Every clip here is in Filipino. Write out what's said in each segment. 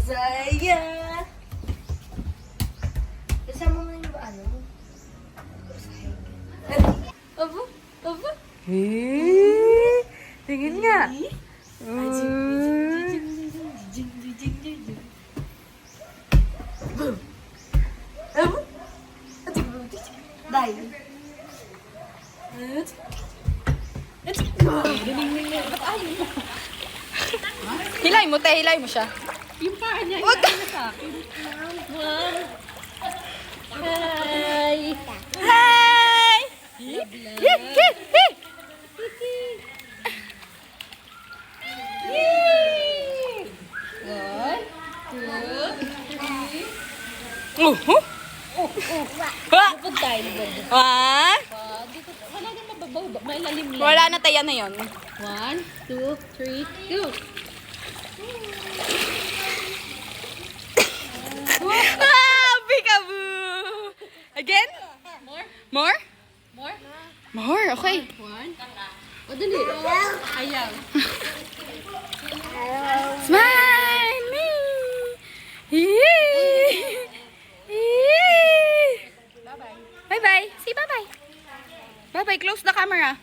saya. Kasama mo yung ano? Aba? Aba? Tingin nga. Dai. Hilay mo, te. Hilay mo siya. Yung paa niya, hilay na sa akin. Hi. Hi! Pag tayo, wala na mababaw, may lalim lang. Wala na tayo na yun. 1, 2, 3, go! Peekaboo! Again? More? More? More? More, okay. 1. O, dali. Ayaw. Smile! Bye-bye. Say bye-bye. Bye-bye. Close the camera.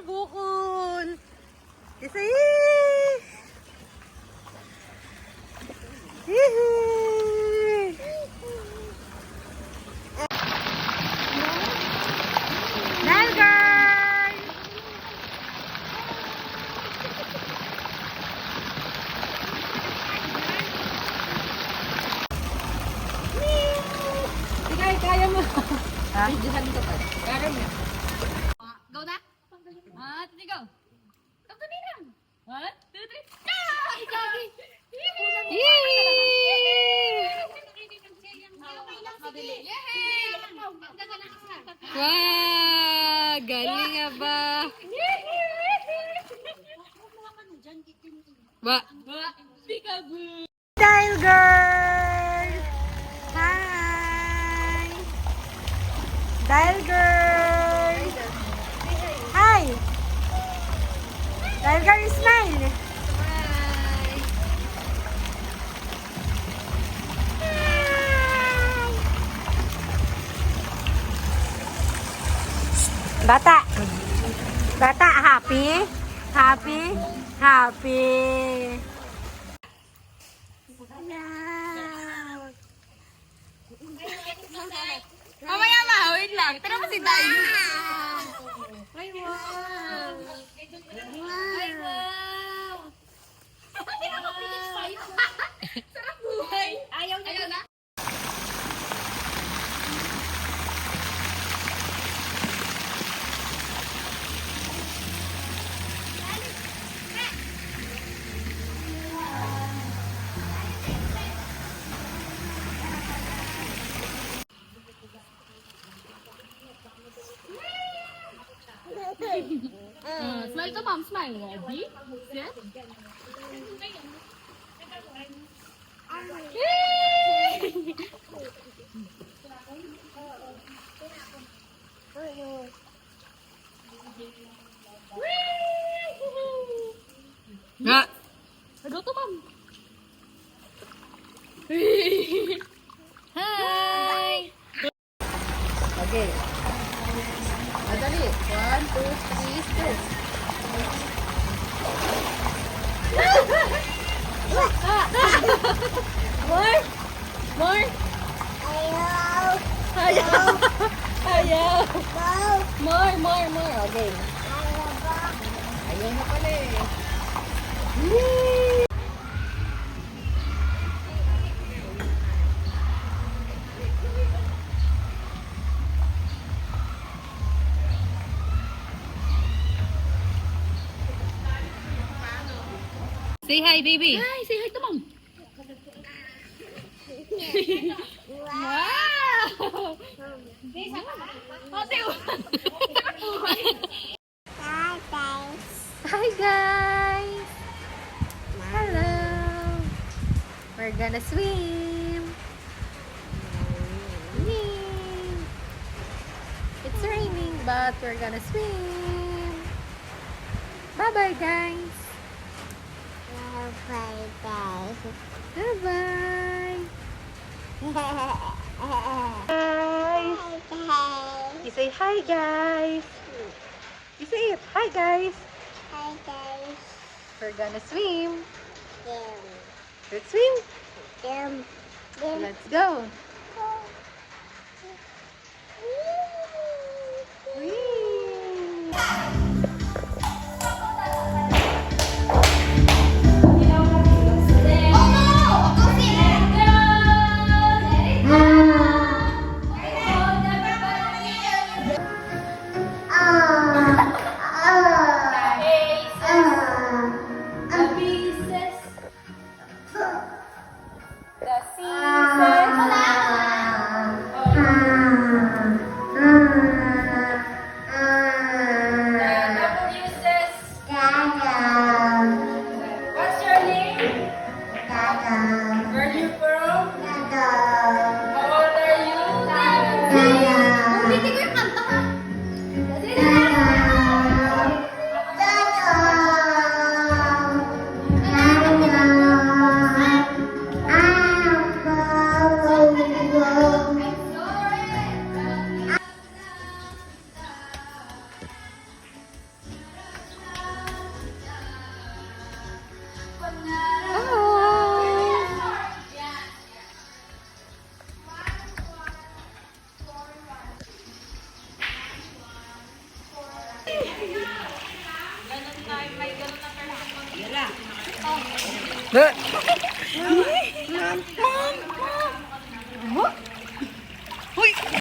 Bukol. Isa Dalgar! Sige, kaya mo. Ha? Diyan ka pa. Kaya mo. Go na? At, sige, go. Tapos na lang. 1, 2, 3, go! Wow! Galing nga ba? Ba? Peekaboo! Style girl! Hi! Style girl! Hi! Style girl, smile! Bata! Bata, happy? Happy? Happy! Mamaya wait lang. Tara mo si Day. Ay, wow. Ay, wow. Sarap buhay! Ayaw na. Smile to mom, smile. Ready? Set? Nga. Go to mom. Hi! Okay. Madali. 1, 2, 3, go. More? More? Ayaw. Ayaw. Ayaw. Wow. More. Okay. Ayaw ba? Ayaw na pala eh. Say hi, baby. Hi, say hi to mom. Wow. Ate, Hi, guys. Hi, guys. Hello. We're gonna swim. Yay. It's raining, but we're gonna swim. Bye-bye, guys. Bye, guys. Bye-bye. Hi, You say hi, guys. You say it. Hi, guys. Hi, guys. We're gonna swim. Them. Let's swim. Them. Them. Let's go. Whee! What's your name? Where are you from? How old are you? Hindi ko yung kanta ka. Mom,